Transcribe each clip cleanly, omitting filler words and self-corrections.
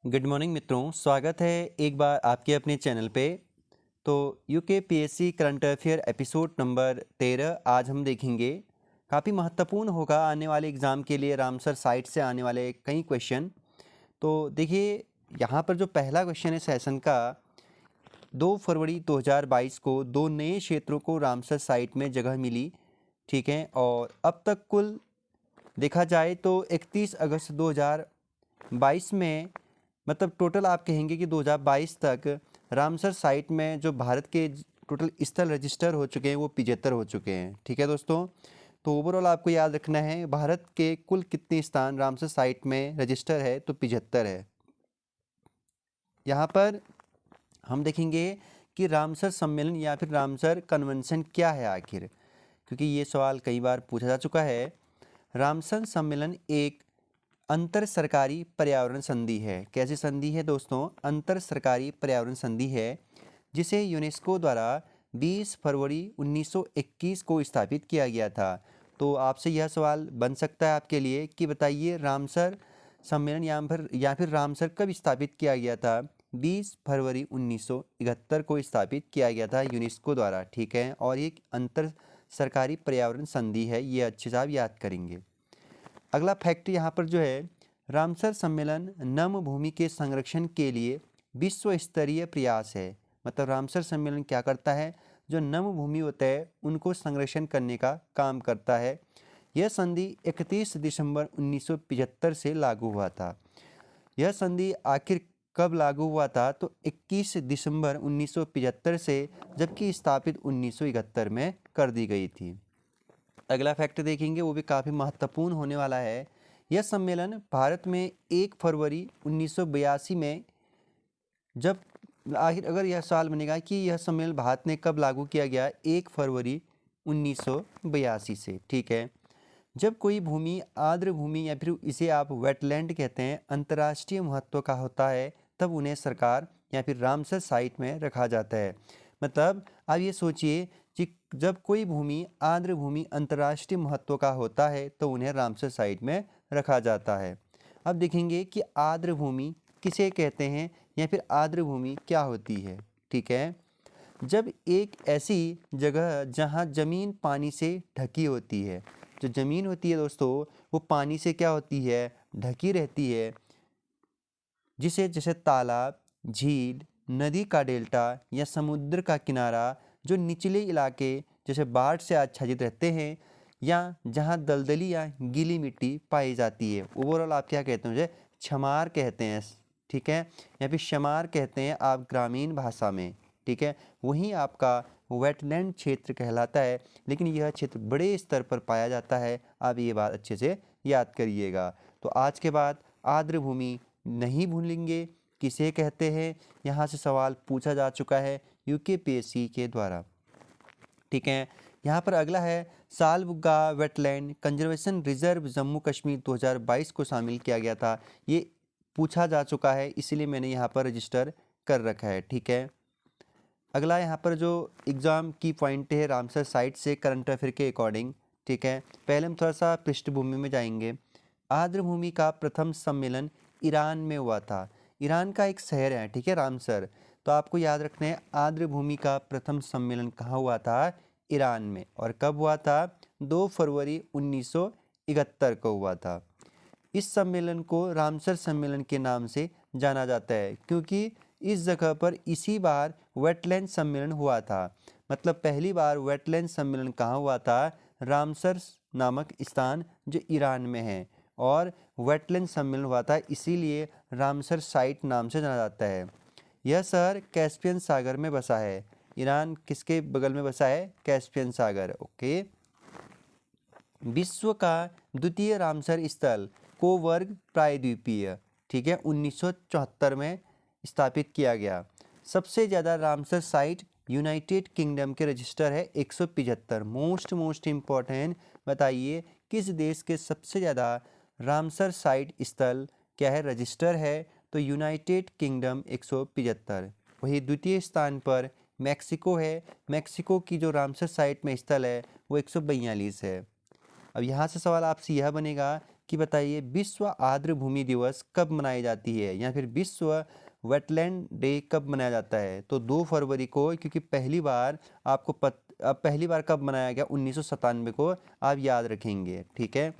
Good morning मित्रों, स्वागत है एक बार आपके अपने चैनल पे। तो UKPSC current affair episode number 13 आज हम देखेंगे। काफ़ी महत्वपूर्ण होगा आने वाले एग्ज़ाम के लिए रामसर साइट से आने वाले कई क्वेश्चन। तो देखिए, यहाँ पर जो पहला क्वेश्चन है सेशन का, 2 फरवरी 2022 को 2 नए क्षेत्रों को रामसर साइट में जगह मिली। ठीक है, और अब तक कुल देखा जाए तो 31 अगस्त 2022 में, मतलब टोटल आप कहेंगे कि 2022 तक रामसर साइट में जो भारत के टोटल स्थल रजिस्टर हो चुके हैं वो 75 हो चुके हैं। ठीक है दोस्तों, तो ओवरऑल आपको याद रखना है भारत के कुल कितने स्थान रामसर साइट में रजिस्टर है, तो 75 है। यहाँ पर हम देखेंगे कि रामसर सम्मेलन या फिर रामसर कन्वेंशन क्या है आखिर, क्योंकि ये सवाल कई बार पूछा जा चुका है। रामसर सम्मेलन एक अंतर सरकारी पर्यावरण संधि है। कैसी संधि है दोस्तों? अंतर सरकारी पर्यावरण संधि है, जिसे यूनेस्को द्वारा 20 फरवरी 1921 को स्थापित किया गया था। तो आपसे यह सवाल बन सकता है आपके लिए कि बताइए रामसर सम्मेलन या फिर रामसर कब स्थापित किया गया था? 20 फरवरी 1971 को स्थापित किया गया था यूनेस्को द्वारा। ठीक है, और एक अंतर सरकारी पर्यावरण संधि है, ये अच्छे से आप याद करेंगे। अगला फैक्ट यहाँ पर जो है, रामसर सम्मेलन नम भूमि के संरक्षण के लिए विश्व स्तरीय प्रयास है। मतलब रामसर सम्मेलन क्या करता है? जो नम भूमि होता है उनको संरक्षण करने का काम करता है। यह संधि 31 दिसंबर 1975 से लागू हुआ था। यह संधि आखिर कब लागू हुआ था? तो 21 दिसंबर 1975 से, जबकि स्थापित 1971 में कर दी गई थी। अगला फैक्ट देखेंगे, वो भी काफ़ी महत्वपूर्ण होने वाला है। यह सम्मेलन भारत में 1 फरवरी 1982 में, जब आखिर अगर यह सवाल बनेगा कि यह सम्मेलन भारत ने कब लागू किया गया, 1 फरवरी 1982 से। ठीक है, जब कोई भूमि आर्द्र भूमि या फिर इसे आप वेटलैंड कहते हैं अंतर्राष्ट्रीय महत्व का होता है, तब उन्हें सरकार या फिर रामसर साइट में रखा जाता है। मतलब आप ये सोचिए कि जब कोई भूमि आर्द्र भूमि अंतर्राष्ट्रीय महत्व का होता है तो उन्हें रामसर साइट में रखा जाता है। अब देखेंगे कि आर्द्र भूमि किसे कहते हैं या फिर आर्द्र भूमि क्या होती है। ठीक है, जब एक ऐसी जगह जहां ज़मीन पानी से ढकी होती है, जो ज़मीन होती है दोस्तों वो पानी से क्या होती है? ढकी रहती है, जिसे जैसे तालाब, झील, नदी का डेल्टा या समुद्र का किनारा, जो निचले इलाके जैसे बाढ़ से आच्छादित रहते हैं, या जहां दलदली या गीली मिट्टी पाई जाती है, ओवरऑल आप क्या कहते हैं? मुझे छमार कहते हैं। ठीक है, या फिर शमार कहते हैं आप ग्रामीण भाषा में। ठीक है, वहीं आपका वेटलैंड क्षेत्र कहलाता है, लेकिन यह क्षेत्र बड़े स्तर पर पाया जाता है। आप ये बात अच्छे से याद करिएगा। तो आज के बाद आर्द्र भूमि नहीं भूलेंगे किसे कहते हैं, यहाँ से सवाल पूछा जा चुका है यूकेपीएससी के द्वारा। ठीक है, यहाँ पर अगला है, Shallabugh wetland conservation reserve Jammu Kashmir 2022 को शामिल किया गया था। ये पूछा जा चुका है, इसीलिए मैंने यहाँ पर रजिस्टर कर रखा है। ठीक है, अगला यहाँ पर जो एग्ज़ाम की पॉइंट है रामसर साइट से करंट अफेयर के अकॉर्डिंग। ठीक है, पहले हम थोड़ा सा पृष्ठभूमि में जाएंगे। आर्द्र भूमि का प्रथम सम्मेलन ईरान में हुआ था। ईरान का एक शहर है, ठीक है, रामसर। तो आपको याद रखना है आर्द्र भूमि का प्रथम सम्मेलन कहाँ हुआ था? ईरान में। और कब हुआ था? 2 फरवरी 1971 को हुआ था। इस सम्मेलन को रामसर सम्मेलन के नाम से जाना जाता है, क्योंकि इस जगह पर इसी बार वेटलैंड सम्मेलन हुआ था। मतलब पहली बार वेटलैंड सम्मेलन कहाँ हुआ था? रामसर नामक स्थान जो ईरान में है, और वेटलैंड सम्मेलन हुआ था, इसीलिए रामसर साइट नाम से जाना जाता है। यह शहर कैस्पियन सागर में बसा है। ईरान किसके बगल में बसा है? कैस्पियन सागर। ओके, विश्व का द्वितीय रामसर स्थल कोवर्ग प्रायद्वीपीय, ठीक है, 1974 में स्थापित किया गया। सबसे ज़्यादा रामसर साइट यूनाइटेड किंगडम के रजिस्टर है 175। मोस्ट इम्पॉर्टेंट, बताइए किस देश के सबसे ज़्यादा रामसर साइट स्थल क्या है, रजिस्टर है? तो यूनाइटेड किंगडम 175। वही द्वितीय स्थान पर मैक्सिको है। मैक्सिको की जो रामसर साइट में स्थल है वो 142 है। अब यहाँ से सवाल आपसे यह बनेगा कि बताइए विश्व आर्द्र भूमि दिवस कब मनाई जाती है, या फिर विश्व वेटलैंड डे कब मनाया जाता है। तो 2 फरवरी को, क्योंकि पहली बार अब पहली बार कब मनाया गया, 1997 को आप याद रखेंगे। ठीक है।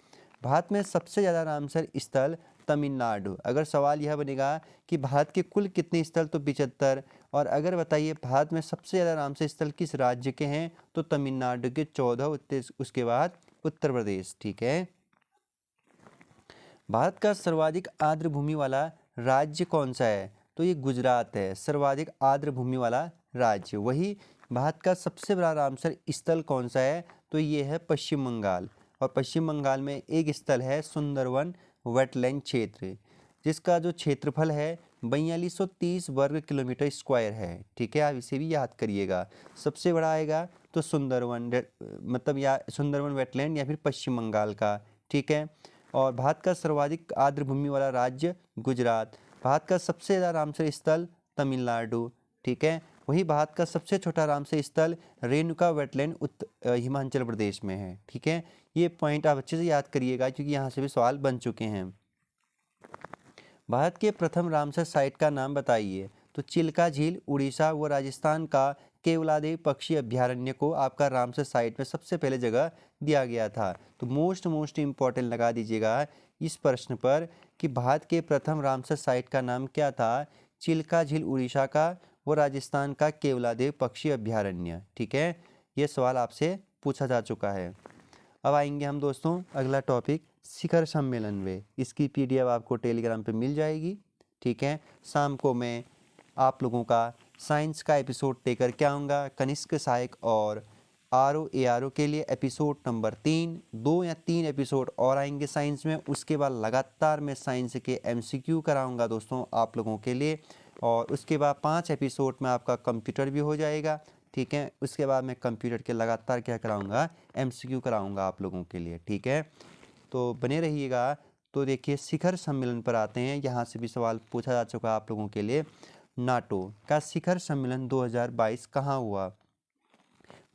भारत में सबसे ज़्यादा रामसर स्थल तमिलनाडु। अगर सवाल यह बनेगा कि भारत के कुल कितने स्थल, तो 75। और अगर बताइए भारत में सबसे ज़्यादा रामसर स्थल किस राज्य के हैं, तो तमिलनाडु के 14, उसके बाद उत्तर प्रदेश। ठीक है। भारत का सर्वाधिक आर्द्र भूमि वाला राज्य कौन सा है, तो ये गुजरात है, सर्वाधिक आर्द्र भूमि वाला राज्य। वही भारत का सबसे बड़ा रामसर स्थल कौन सा है, तो ये है पश्चिम बंगाल। और पश्चिम बंगाल में एक स्थल है सुंदरवन वेटलैंड क्षेत्र, जिसका जो क्षेत्रफल है 4230 वर्ग किलोमीटर स्क्वायर है। ठीक है, आप इसे भी याद करिएगा। सबसे बड़ा आएगा तो सुंदरवन, मतलब या सुंदरवन वेटलैंड या फिर पश्चिम बंगाल का। ठीक है। और भारत का सर्वाधिक आर्द्र भूमि वाला राज्य गुजरात। भारत का सबसे ज़्यादा रामसर स्थल तमिलनाडु। ठीक है। वही भारत का सबसे छोटा रामसर स्थल रेणुका वेटलैंड हिमाचल प्रदेश में है। ठीक है। ये पॉइंट आप अच्छे से याद करिएगा, क्योंकि यहाँ से भी सवाल बन चुके हैं। भारत के प्रथम रामसर साइट का नाम बताइए, तो चिल्का झील उड़ीसा व राजस्थान का केवलादेव पक्षी अभ्यारण्य को आपका रामसर साइट में सबसे पहले जगह दिया गया था। तो मोस्ट इम्पॉर्टेंट लगा दीजिएगा इस प्रश्न पर कि भारत के प्रथम रामसर साइट का नाम क्या था, चिल्का झील उड़ीसा का व राजस्थान का केवलादेव पक्षी अभ्यारण्य। ठीक है, ये सवाल आपसे पूछा जा चुका है। अब आएंगे हम दोस्तों अगला टॉपिक शिखर सम्मेलन में। इसकी पीडीएफ आपको टेलीग्राम पे मिल जाएगी। ठीक है। शाम को मैं आप लोगों का साइंस का एपिसोड लेकर के आऊँगा। कनिष्क सहायक और ARO के लिए एपिसोड नंबर 3, 2 या 3 एपिसोड और आएंगे साइंस में। उसके बाद लगातार मैं साइंस के MCQ कराऊंगा दोस्तों आप लोगों के लिए। और उसके बाद 5 एपिसोड में आपका कंप्यूटर भी हो जाएगा। ठीक है। उसके बाद मैं कंप्यूटर के लगातार क्या कराऊंगा, MCQ कराऊंगा आप लोगों के लिए। ठीक है, तो बने रहिएगा। तो देखिए शिखर सम्मेलन पर आते हैं। यहाँ से भी सवाल पूछा जा चुका है आप लोगों के लिए। नाटो का शिखर सम्मेलन 2022 कहाँ हुआ,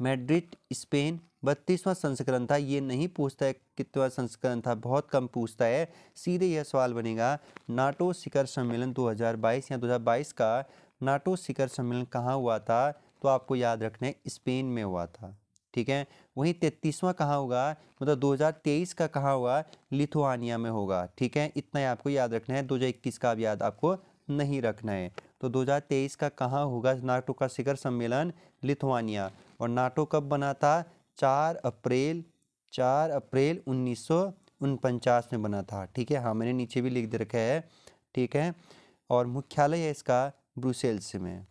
मैड्रिड स्पेन। 32वां संस्करण था। ये नहीं पूछता है कितवां संस्करण था, बहुत कम पूछता है। सीधे यह सवाल बनेगा नाटो शिखर सम्मेलन 2022 या 2022 का नाटो शिखर सम्मेलन कहाँ हुआ था, तो आपको याद रखना है स्पेन में हुआ था। ठीक है। वहीं 33वां कहाँ होगा, मतलब 2023 का कहाँ होगा, लिथुआनिया में होगा। ठीक है, इतना ही आपको याद रखना है। 2021 का अब याद आपको नहीं रखना है। तो 2023 का कहाँ होगा नाटो का शिखर सम्मेलन, लिथुआनिया। और नाटो कब बना था, 4 अप्रैल 1949 में बना था। ठीक है, हाँ मैंने नीचे भी लिख दे रखा है। ठीक है। और मुख्यालय है इसका ब्रुसेल्स में।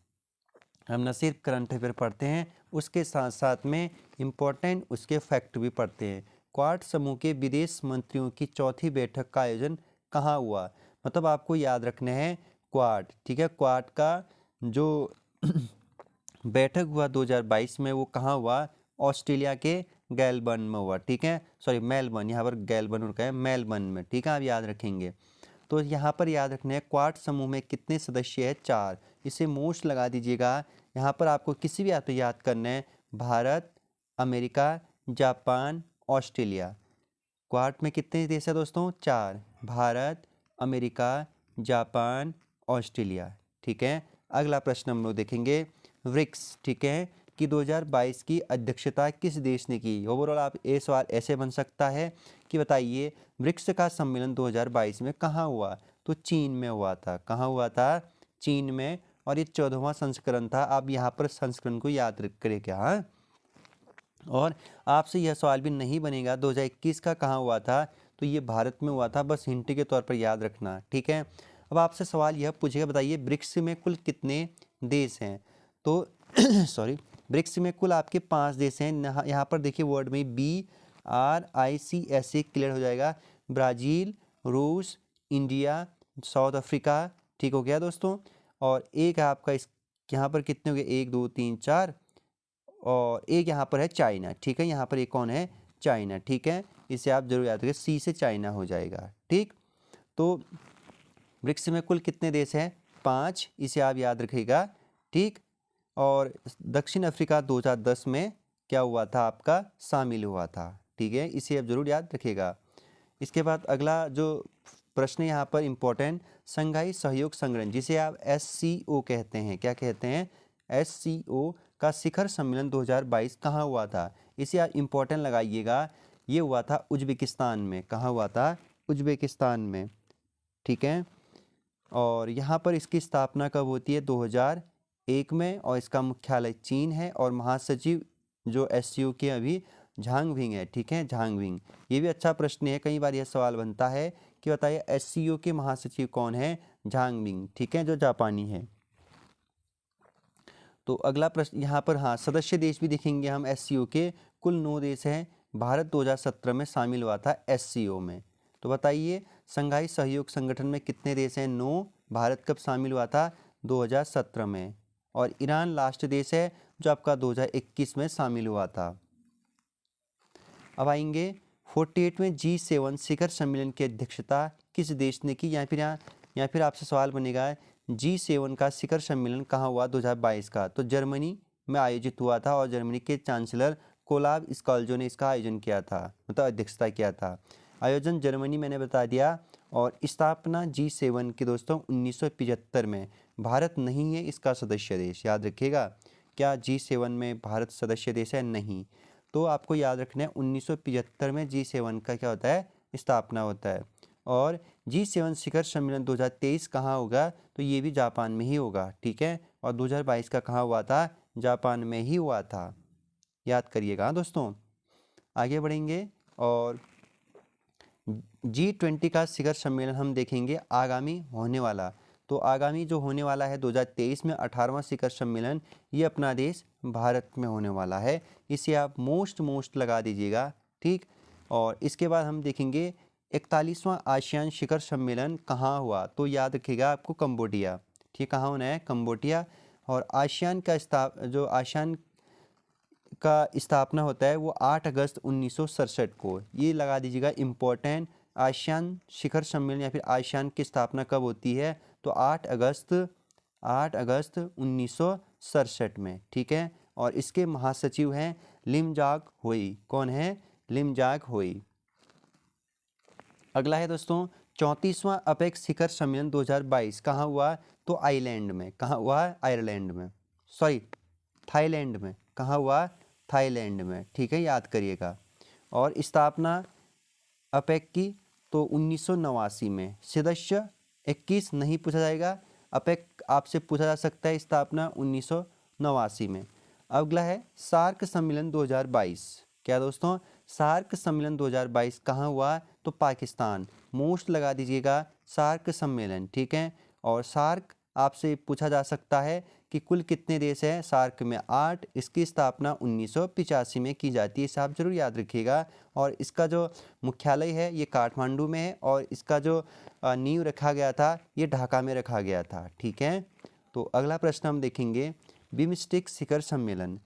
हम न सिर्फ करंट अफेयर पढ़ते हैं, उसके साथ साथ में इम्पोर्टेंट उसके फैक्ट भी पढ़ते हैं। क्वाड समूह के विदेश मंत्रियों की चौथी बैठक का आयोजन कहाँ हुआ, मतलब आपको याद रखना है क्वाड। ठीक है, क्वाड का जो बैठक हुआ 2022 में, वो कहाँ हुआ, ऑस्ट्रेलिया के गैलबर्न में हुआ। ठीक है, सॉरी मेलबर्न, यहाँ पर गैलबर्न रुका है, मेलबर्न में। ठीक है, आप याद रखेंगे। तो यहाँ पर याद रखना है क्वाड समूह में कितने सदस्य हैं, 4। इसे मोस्ट लगा दीजिएगा। यहाँ पर आपको किसी भी आपको याद करना है, Bharat, America, Japan, Australia. Quad में कितने देश हैं दोस्तों, 4। Bharat, America, Japan, Australia. ठीक है। अगला प्रश्न हम लोग देखेंगे ब्रिक्स। ठीक है, कि 2022 की अध्यक्षता किस देश ने की। ओवरऑल आप ये सवाल ऐसे बन सकता है कि बताइए ब्रिक्स का सम्मेलन 2022 में कहाँ हुआ, तो चीन में हुआ था। कहाँ हुआ था, चीन में। और ये 14वां संस्करण था। आप यहाँ पर संस्करण को याद करें क्या। हाँ, और आपसे यह सवाल भी नहीं बनेगा 2021 का कहाँ हुआ था, तो ये भारत में हुआ था। बस हिंट के तौर पर याद रखना। ठीक है। अब आपसे सवाल यह पूछेगा, बताइए ब्रिक्स में कुल कितने देश हैं, तो सॉरी, ब्रिक्स में कुल आपके 5 देश हैं। यहाँ पर देखिए वर्ड में BRICS से क्लियर हो जाएगा। ब्राज़ील, रूस, इंडिया, साउथ अफ्रीका। ठीक हो गया दोस्तों। और एक है आपका इस यहाँ पर कितने हो गए, 1 2 3 4, और एक यहाँ पर है चाइना। ठीक है, यहाँ पर एक कौन है, चाइना। ठीक है, इसे आप जरूर याद रखिए, C से चाइना हो जाएगा। ठीक, तो ब्रिक्स में कुल कितने देश हैं, 5। इसे आप याद रखिएगा। ठीक, और दक्षिण अफ्रीका 2010 में क्या हुआ था, आपका शामिल हुआ था। ठीक है, इसे आप जरूर याद रखिएगा। इसके बाद अगला जो प्रश्न यहाँ पर इम्पोर्टेंट, शंघाई सहयोग संगठन जिसे आप SCO कहते हैं, क्या कहते हैं, SCO का शिखर सम्मेलन 2022 कहाँ हुआ था? इसे आप इम्पोर्टेंट लगाइएगा। ये हुआ था उज्बेकिस्तान में। कहाँ हुआ था? उज्बेकिस्तान में, ठीक है। और यहाँ पर इसकी स्थापना कब होती है? 2001 में, और इसका मुख्यालय चीन है, और महासचिव जो SCO के अभी झांगविंग है, ठीक है, झांगविंग। ये भी अच्छा प्रश्न है, कई बार यह सवाल बनता है कि बताइए SCO के महासचिव कौन है? झांगविंग, ठीक है, जो जापानी है। तो अगला प्रश्न यहाँ पर, हाँ, सदस्य देश भी देखेंगे हम SCO के। कुल 9 देश हैं। भारत 2017 में शामिल हुआ था SCO में। तो बताइए शंघाई सहयोग संगठन में कितने देश हैं? 9। भारत कब शामिल हुआ था? 2017 में। और ईरान लास्ट देश है जो आपका 2021 में शामिल हुआ था। अब आएंगे 48वें G7 शिखर सम्मेलन की अध्यक्षता किस देश ने की? या फिर आपसे सवाल बनेगा G7 का शिखर सम्मेलन कहाँ हुआ 2022 का? तो जर्मनी में आयोजित हुआ था, और जर्मनी के चांसलर कोलाब स्कॉल्जो ने इसका आयोजन किया था, मतलब अध्यक्षता किया था। आयोजन जर्मनी मैंने बता दिया। और स्थापना G7 की दोस्तों 1975 में। भारत नहीं है इसका सदस्य देश, याद रखिएगा। क्या G7 में भारत सदस्य देश है? नहीं। तो आपको याद रखना है 1975 में G7 का क्या होता है? स्थापना होता है। और G7 शिखर सम्मेलन 2023 कहाँ होगा? तो ये भी जापान में ही होगा, ठीक है। और 2022 का कहाँ हुआ था? जापान में ही हुआ था, याद करिएगा दोस्तों। आगे बढ़ेंगे और G20 का शिखर सम्मेलन हम देखेंगे आगामी होने वाला। तो आगामी जो होने वाला है 2023 में 18वां शिखर सम्मेलन, ये अपना देश भारत में होने वाला है। इसे आप मोस्ट लगा दीजिएगा, ठीक। और इसके बाद हम देखेंगे 41वां आसियान शिखर सम्मेलन कहाँ हुआ? तो याद रखिएगा आपको कंबोडिया, ठीक, कहाँ होना है? कंबोडिया। और आसियान का स्थापना होता है वो 8 अगस्त 1967 को। ये लगा दीजिएगा इम्पोर्टेंट। आसियान शिखर सम्मेलन या फिर आसियान की स्थापना कब होती है? तो 8 अगस्त 1967 में, ठीक है। और इसके महासचिव हैं लिमजाक होई। कौन है? लिमजाक होई। अगला है दोस्तों 34वां अपेक्स शिखर सम्मेलन 2022 कहाँ हुआ? तो आइलैंड में। कहाँ हुआ? आयरलैंड में, सॉरी, थाईलैंड में। कहाँ हुआ? थाईलैंड में, ठीक है, याद करिएगा। और स्थापना अपेक की तो 1989 में। सदस्य 21 नहीं पूछा जाएगा, अपेक आपसे पूछा जा सकता है स्थापना 1989 में। अगला है सार्क सम्मेलन 2022। क्या दोस्तों? सार्क सम्मेलन 2022 कहाँ हुआ? तो पाकिस्तान। मोस्ट लगा दीजिएगा सार्क सम्मेलन, ठीक है। और सार्क आपसे पूछा जा सकता है कि कुल कितने देश हैं? सार्क में 8। इसकी स्थापना 1985 में की जाती है, इसे आप जरूर याद रखिएगा। और इसका जो मुख्यालय है ये काठमांडू में है, और इसका जो नींव रखा गया था ये ढाका में रखा गया था, ठीक है। तो अगला प्रश्न हम देखेंगे बिमस्टेक शिखर सम्मेलन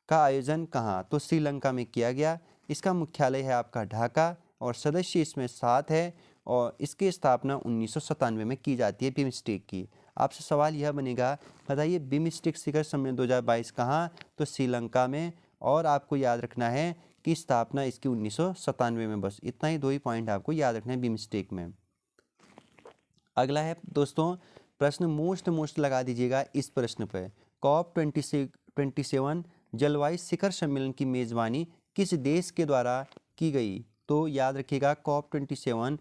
का आयोजन कहाँ? तो श्रीलंका में किया गया। इसका मुख्यालय है आपका ढाका, और सदस्य इसमें 7 है, और इसकी स्थापना 1997 में की जाती है बिमस्टेक की। आपसे सवाल यह बनेगा, बताइए बिमस्टेक शिखर सम्मेलन 2022 कहाँ? तो श्रीलंका में। और आपको याद रखना है कि स्थापना इसकी 1997 में। बस इतना ही, 2 ही पॉइंट आपको याद रखना है बिमस्टेक में। अगला है दोस्तों प्रश्न मोस्ट लगा दीजिएगा इस प्रश्न पर। COP27 जलवायु शिखर सम्मेलन की मेज़बानी किस देश के द्वारा की गई? तो याद रखिएगा COP27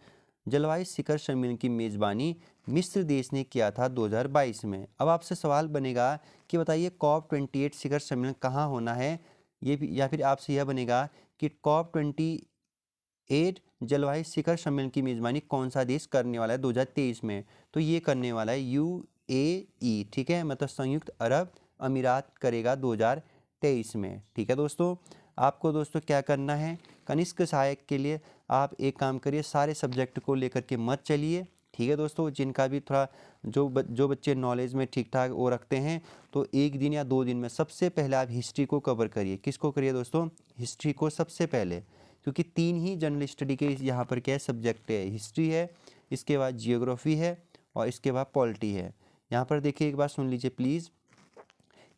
जलवायु शिखर सम्मेलन की मेज़बानी मिस्र देश ने किया था 2022 में। अब आपसे सवाल बनेगा कि बताइए COP28 शिखर सम्मेलन कहाँ होना है? ये भी, या फिर आपसे यह बनेगा कि COP28 जलवायु शिखर सम्मेलन की मेज़बानी कौन सा देश करने वाला है 2023 में? तो ये करने वाला है UAE, ठीक है, मतलब संयुक्त अरब अमीरात करेगा 2023 में, ठीक है दोस्तों। आपको दोस्तों क्या करना है, कनिष्क सहायक के लिए आप एक काम करिए, सारे सब्जेक्ट को लेकर के मत चलिए, ठीक है दोस्तों। जिनका भी थोड़ा जो बच्चे नॉलेज में ठीक ठाक वो रखते हैं, तो 1 दिन या 2 दिन में सबसे पहले आप हिस्ट्री को कवर करिए। किसको करिए दोस्तों? हिस्ट्री को सबसे पहले, क्योंकि 3 ही जनरल स्टडी के यहाँ पर क्या है सब्जेक्ट है, हिस्ट्री है, इसके बाद जियोग्राफी है, और इसके बाद पॉलिटी है। यहाँ पर देखिए एक बार सुन लीजिए प्लीज़।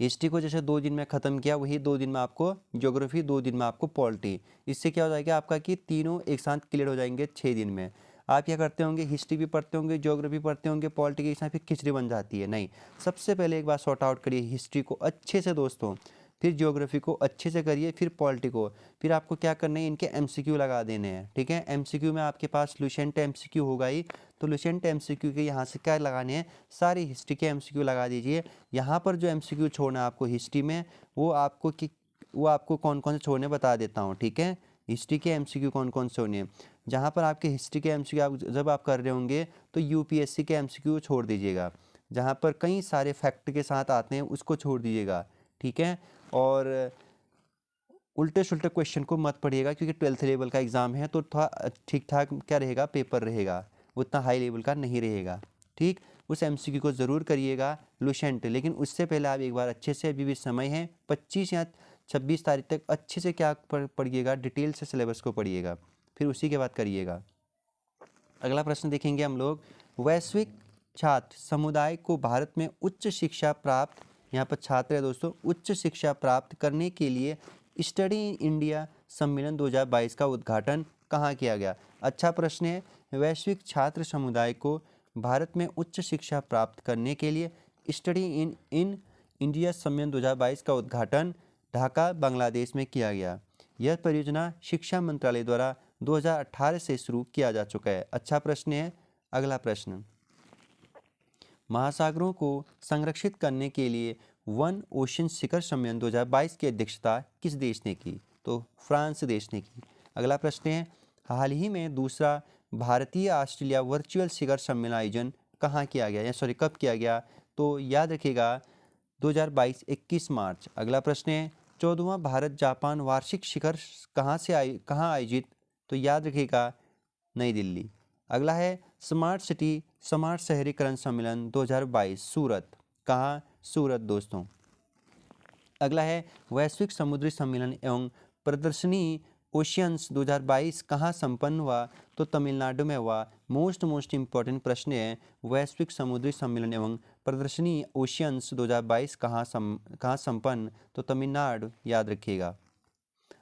हिस्ट्री को जैसे 2 दिन में ख़त्म किया, वही 2 दिन में आपको ज्योग्राफी, 2 दिन में आपको पॉलिटी। इससे क्या हो जाएगा आपका कि तीनों एक साथ क्लियर हो जाएंगे 6 दिन में। आप क्या करते होंगे, हिस्ट्री भी पढ़ते होंगे, ज्योग्राफी पढ़ते होंगे, पॉलिटी के साथ फिर खिचड़ी बन जाती है। नहीं, सबसे पहले एक बार सॉर्ट आउट करिए हिस्ट्री को अच्छे से दोस्तों, फिर ज्योग्राफी को अच्छे से करिए, फिर पॉलिटी को। फिर आपको क्या करना है, इनके एमसीक्यू लगा देने हैं, ठीक है। एमसीक्यू में आपके पास लुसेंट एमसीक्यू होगा ही, तो लुसेंट एमसीक्यू के यहाँ से क्या लगाने हैं, सारे हिस्ट्री के एमसीक्यू लगा दीजिए। यहाँ पर जो एमसीक्यू छोड़ना है आपको हिस्ट्री में, वो आपको कौन कौन से छोड़ने बता देता हूँ, ठीक है। हिस्ट्री के एमसीक्यू कौन कौन से होने हैं, जहाँ पर आपके हिस्ट्री के एमसीक्यू आप जब आप कर रहे होंगे तो यूपीएससी के एमसीक्यू छोड़ दीजिएगा। जहाँ पर कई सारे फैक्ट के साथ आते हैं उसको छोड़ दीजिएगा, ठीक है। और उल्टे सुल्टे क्वेश्चन को मत पढ़िएगा, क्योंकि 12th लेवल का एग्ज़ाम है, तो थोड़ा ठीक ठाक क्या रहेगा, पेपर रहेगा, उतना हाई लेवल का नहीं रहेगा, ठीक। उस एमसीक्यू को ज़रूर करिएगा लुसेंट, लेकिन उससे पहले आप एक बार अच्छे से, अभी भी समय है 25 या 26 तारीख तक, अच्छे से क्या पढ़िएगा, डिटेल से सिलेबस को पढ़िएगा, फिर उसी के बाद करिएगा। अगला प्रश्न देखेंगे हम लोग, वैश्विक छात्र समुदाय को भारत में उच्च शिक्षा प्राप्त, यहाँ पर छात्र है दोस्तों, उच्च शिक्षा प्राप्त करने के लिए स्टडी इन इंडिया सम्मेलन 2022 का उद्घाटन कहाँ किया गया। अच्छा प्रश्न है। वैश्विक छात्र समुदाय को भारत में उच्च शिक्षा प्राप्त करने के लिए स्टडी इन इंडिया सम्मेलन 2022 का उद्घाटन ढाका बांग्लादेश में किया गया। यह परियोजना शिक्षा मंत्रालय द्वारा 2018 से शुरू किया जा चुका है। अच्छा प्रश्न है। अगला प्रश्न, महासागरों को संरक्षित करने के लिए वन ओशन शिखर सम्मेलन 2022 की अध्यक्षता किस देश ने की, तो फ्रांस देश ने की। अगला प्रश्न है, हाल ही में दूसरा भारतीय ऑस्ट्रेलिया वर्चुअल शिखर सम्मेलन आयोजन कहाँ किया गया, या सॉरी कब किया गया, तो याद रखिएगा 2022 21 मार्च। अगला प्रश्न है, 14वां भारत जापान वार्षिक शिखर कहाँ आयोजित, तो याद रखिएगा नई दिल्ली। अगला है, स्मार्ट शहरीकरण सम्मेलन 2022 सूरत, कहाँ, सूरत दोस्तों। अगला है, वैश्विक समुद्री सम्मेलन एवं प्रदर्शनी ओशियंस 2022 कहाँ संपन्न हुआ, तो तमिलनाडु में हुआ। मोस्ट इम्पॉर्टेंट प्रश्न है, वैश्विक समुद्री सम्मेलन एवं प्रदर्शनी ओशियंस 2022 कहाँ संपन्न, तो तमिलनाडु, याद रखिएगा।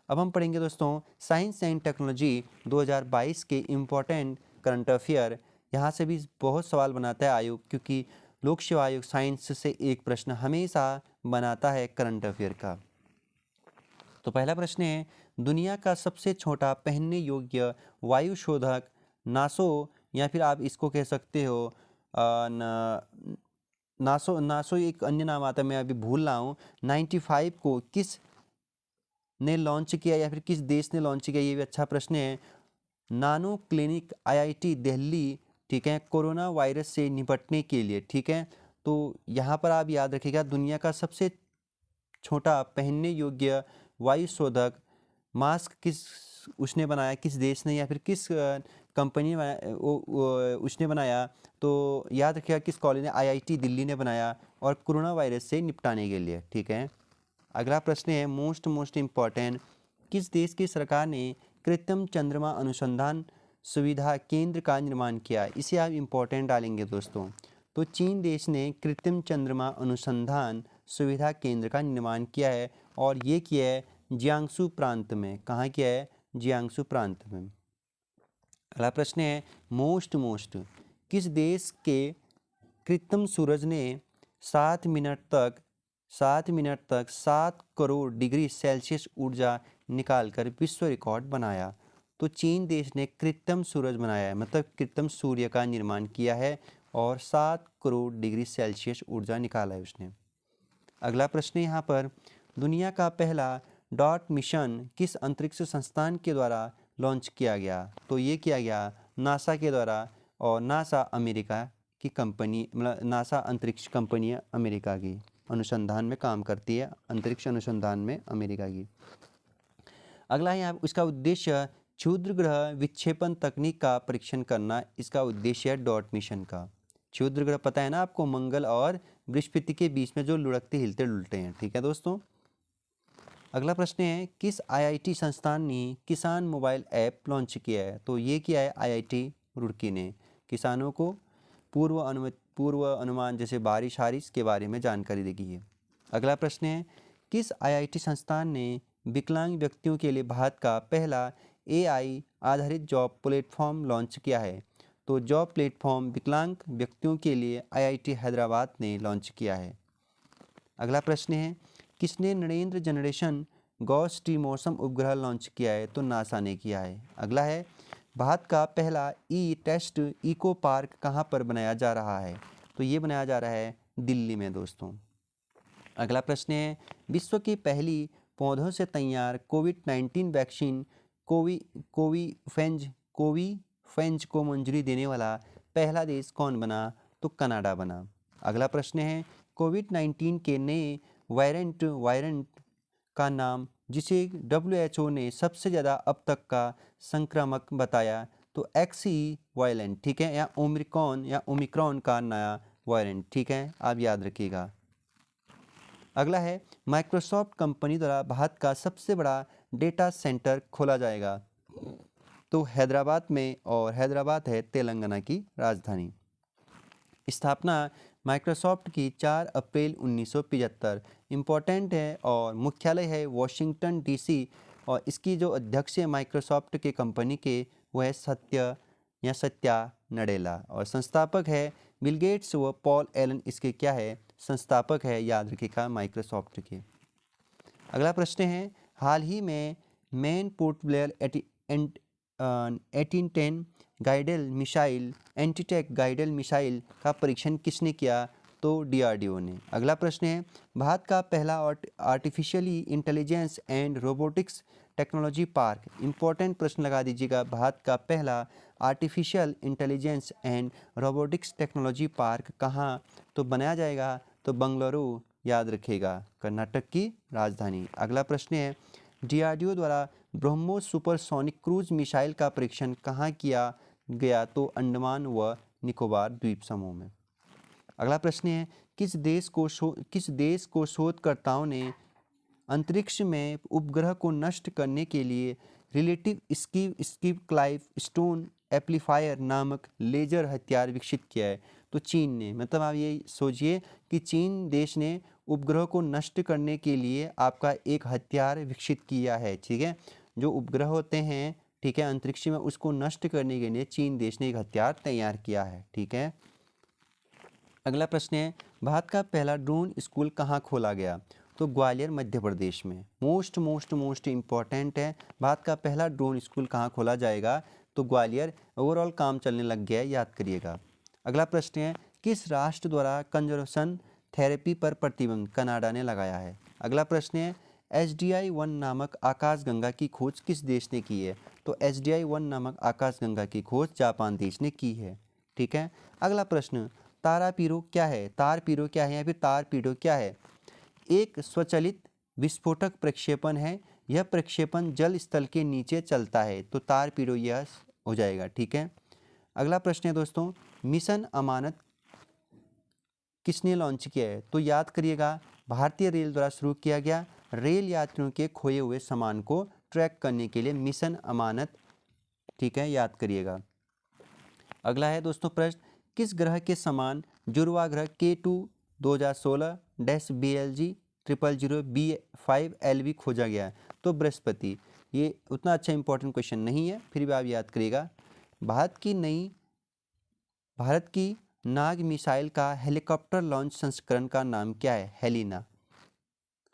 अब हम पढ़ेंगे दोस्तों साइंस एंड टेक्नोलॉजी 2022 के इम्पोर्टेंट करंट अफेयर। यहाँ से भी बहुत सवाल बनाता है आयोग, क्योंकि लोक सेवा आयोग साइंस से एक प्रश्न हमेशा बनाता है करंट अफेयर का। तो पहला प्रश्न है, दुनिया का सबसे छोटा पहनने योग्य वायु शोधक नासो, या फिर आप इसको कह सकते हो नासो एक अन्य नाम आता है, मैं अभी भूल रहा हूँ। 95 को किस ने लॉन्च किया, या फिर किस देश ने लॉन्च किया, ये भी अच्छा प्रश्न है। नानो क्लिनिक आईआईटी दिल्ली, ठीक है, कोरोना वायरस से निपटने के लिए, ठीक है। तो यहाँ पर आप याद रखिएगा दुनिया का सबसे छोटा पहनने योग्य वायु शोधक मास्क उसने बनाया, किस देश ने, या फिर किस कंपनी ने उसने बनाया, तो याद रखिएगा किस कॉलेज ने, आईआईटी दिल्ली ने बनाया, और कोरोना वायरस से निपटाने के लिए, ठीक है। अगला प्रश्न है मोस्ट इम्पॉर्टेंट, किस देश की सरकार ने कृत्रिम चंद्रमा अनुसंधान सुविधा केंद्र का निर्माण किया, इसे आप इम्पोर्टेंट डालेंगे दोस्तों। तो चीन देश ने कृत्रिम चंद्रमा अनुसंधान सुविधा केंद्र का निर्माण किया है, और ये किया है जियांगसू प्रांत में। कहाँ किया है, जियांगसू प्रांत में। अगला प्रश्न है मोस्ट, किस देश के कृत्रिम सूरज ने 7 मिनट तक 7 करोड़ डिग्री सेल्सियस ऊर्जा निकालकर विश्व रिकॉर्ड बनाया, तो चीन देश ने कृत्रिम सूरज बनाया है, मतलब कृत्रिम सूर्य का निर्माण किया है, और 7 करोड़ डिग्री सेल्सियस ऊर्जा निकाला है उसने। अगला प्रश्न यहाँ पर, दुनिया का पहला डॉट मिशन किस अंतरिक्ष संस्थान के द्वारा लॉन्च किया गया, तो ये किया गया नासा के द्वारा, और नासा अमेरिका की कंपनी, मतलब नासा अंतरिक्ष कंपनी है अमेरिका की, अनुसंधान में काम करती है, अंतरिक्ष अनुसंधान में अमेरिका की। अगला है यहाँ उसका उद्देश्य क्षुद्र ग्रह विक्षेपण तकनीक का परीक्षण करना, इसका उद्देश्य है डॉट मिशन का। क्षुद्र ग्रह पता है ना आपको, मंगल और बृहस्पति के बीच में जो लुढ़कते हिलते डुलते हैं, ठीक है दोस्तों। अगला प्रश्न है, किस आईआईटी संस्थान ने किसान मोबाइल ऐप लॉन्च किया है, तो ये किया है आईआईटी रुड़की ने। किसानों को पूर्व अनुमान जैसे बारिश हारिश के बारे में जानकारी देगी है। अगला प्रश्न है, किस आईआईटी संस्थान ने विकलांग व्यक्तियों के लिए भारत का पहला एआई आधारित जॉब प्लेटफॉर्म लॉन्च किया है? तो जॉब प्लेटफॉर्म विकलांग व्यक्तियों के लिए आईआईटी हैदराबाद ने लॉन्च किया है। अगला प्रश्न है, किसने नरेंद्र जनरेशन गॉस टी मौसम उपग्रह लॉन्च किया है? तो नासा ने किया है। अगला है, भारत का पहला ई टेस्ट इको पार्क कहाँ पर बनाया जा रहा है? तो ये बनाया जा रहा है दिल्ली में दोस्तों। अगला प्रश्न है, विश्व की पहली पौधों से तैयार कोविड-19 वैक्सीन कोवीफेंज को मंजूरी देने वाला पहला देश कौन बना? तो कनाडा बना। अगला प्रश्न है, कोविड-19 के नए वायरेंट का नाम जिसे WHO ने सबसे ज़्यादा अब तक का संक्रामक बताया? तो एक्सी वायलेंट, ठीक है, या ओमिक्रॉन का नया वायरेंट, ठीक है, आप याद रखिएगा। अगला है, माइक्रोसॉफ्ट कंपनी द्वारा भारत का सबसे बड़ा डेटा सेंटर खोला जाएगा? तो हैदराबाद में, और हैदराबाद है तेलंगाना की राजधानी। स्थापना माइक्रोसॉफ्ट की 4 अप्रैल 1975, इम्पोर्टेंट है, और मुख्यालय है वॉशिंगटन डीसी, और इसकी जो अध्यक्ष है माइक्रोसॉफ्ट के कंपनी के वो है सत्या नडेला, और संस्थापक है बिल गेट्स व पॉल एलन, इसके क्या है? संस्थापक है, याद रखिएगा, माइक्रोसॉफ्ट के। अगला प्रश्न है, हाल ही में man portable 1810 guided missile antitank guided missile का परीक्षण किसने किया? तो DRDO ने। अगला प्रश्न है, भारत का पहला artificially intelligence and robotics technology park, important प्रश्न लगा दीजिएगा, भारत का पहला artificial intelligence and robotics technology park कहाँ तो बनाया जाएगा? तो बंगलुरु, याद रखिएगा, कर्नाटक की राजधानी। अगला प्रश्न है, DRDO द्वारा ब्रह्मोस सुपरसोनिक क्रूज मिसाइल का परीक्षण कहाँ किया गया? तो अंडमान व निकोबार द्वीप समूह में। अगला प्रश्न है, किस देश को शोधकर्ताओं ने अंतरिक्ष में उपग्रह को नष्ट करने के लिए relative skip Clive stone amplifier नामक लेजर हथियार विकसित किया है? तो चीन ने। मतलब आप ये सोचिए कि चीन देश ने उपग्रह को नष्ट करने के लिए आपका एक हथियार विकसित किया है, ठीक है। जो उपग्रह होते हैं, ठीक है, अंतरिक्ष में, उसको नष्ट करने के लिए चीन देश ने एक हथियार तैयार किया है, ठीक है। अगला प्रश्न है, भारत का पहला ड्रोन स्कूल कहाँ खोला गया? तो ग्वालियर मध्य प्रदेश में। मोस्ट इम्पॉर्टेंट है, भारत का पहला ड्रोन स्कूल कहाँ खोला जाएगा? तो ग्वालियर। ओवरऑल काम चलने लग गया है, याद करिएगा। अगला प्रश्न है, किस राष्ट्र द्वारा कंजर्वेशन थेरेपी पर प्रतिबंध कनाडा ने लगाया है? अगला प्रश्न है, HDI-1 नामक आकाशगंगा की खोज किस देश ने की है? तो HDI-1 नामक आकाशगंगा की खोज जापान देश ने की है, ठीक है। अगला प्रश्न, तारापीरो क्या है? तारपीरो क्या है या फिर तारपीडो क्या है? एक स्वचालित विस्फोटक प्रक्षेपण है, यह प्रक्षेपण जल स्थल के नीचे चलता है, तो तारपीडो यह हो जाएगा, ठीक है। अगला प्रश्न है दोस्तों, मिशन अमानत किसने लॉन्च किया है? तो याद करिएगा, भारतीय रेल द्वारा शुरू किया गया, रेल यात्रियों के खोए हुए सामान को ट्रैक करने के लिए मिशन अमानत, ठीक है, याद करिएगा। अगला है दोस्तों प्रश्न, किस ग्रह के समान जुड़वा ग्रह K2 2016-BLG 000B5LV खोजा गया है? तो बृहस्पति। ये उतना अच्छा इंपॉर्टेंट क्वेश्चन नहीं है, फिर भी आप याद करिएगा। भारत की नाग मिसाइल का हेलीकॉप्टर लॉन्च संस्करण का नाम क्या है? हेलिना,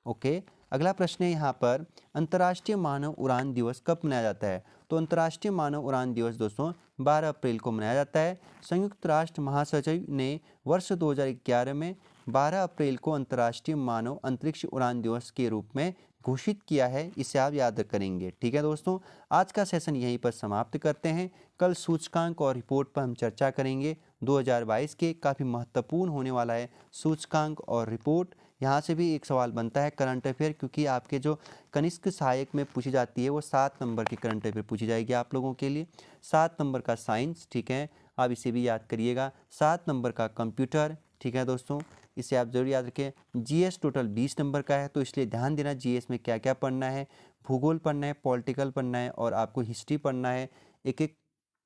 ओके। अगला प्रश्न है यहाँ पर, अंतर्राष्ट्रीय मानव उड़ान दिवस कब मनाया जाता है? तो अंतर्राष्ट्रीय मानव उड़ान दिवस दोस्तों 12 अप्रैल को मनाया जाता है। संयुक्त राष्ट्र महासचिव ने वर्ष 2011 में 12 अप्रैल को अंतर्राष्ट्रीय मानव अंतरिक्ष उड़ान दिवस के रूप में घोषित किया है, इसे आप याद करेंगे, ठीक है दोस्तों। आज का सेशन यहीं पर समाप्त करते हैं। कल सूचकांक और रिपोर्ट पर हम चर्चा करेंगे। 2022 के काफ़ी महत्वपूर्ण होने वाला है सूचकांक और रिपोर्ट। यहाँ से भी एक सवाल बनता है करंट अफेयर, क्योंकि आपके जो कनिष्क सहायक में पूछी जाती है वो 7 नंबर की करंट अफेयर पूछी जाएगी आप लोगों के लिए। 7 नंबर का साइंस, ठीक है, आप इसे भी याद करिएगा। 7 नंबर का कंप्यूटर, ठीक है दोस्तों, इसे आप जरूर याद रखें। GS टोटल 20 नंबर का है, तो इसलिए ध्यान देना GS में क्या क्या पढ़ना है। भूगोल पढ़ना है, पॉलिटिकल पढ़ना है, और आपको हिस्ट्री पढ़ना है। एक एक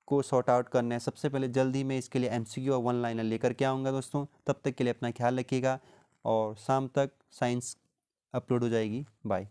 को सॉर्ट आउट करना है। सबसे पहले जल्दी में इसके लिए MCQ और 1 लाइनर लेकर के आऊँगा दोस्तों। तब तक के लिए अपना ख्याल रखिएगा। और शाम तक साइंस अपलोड हो जाएगी। बाय।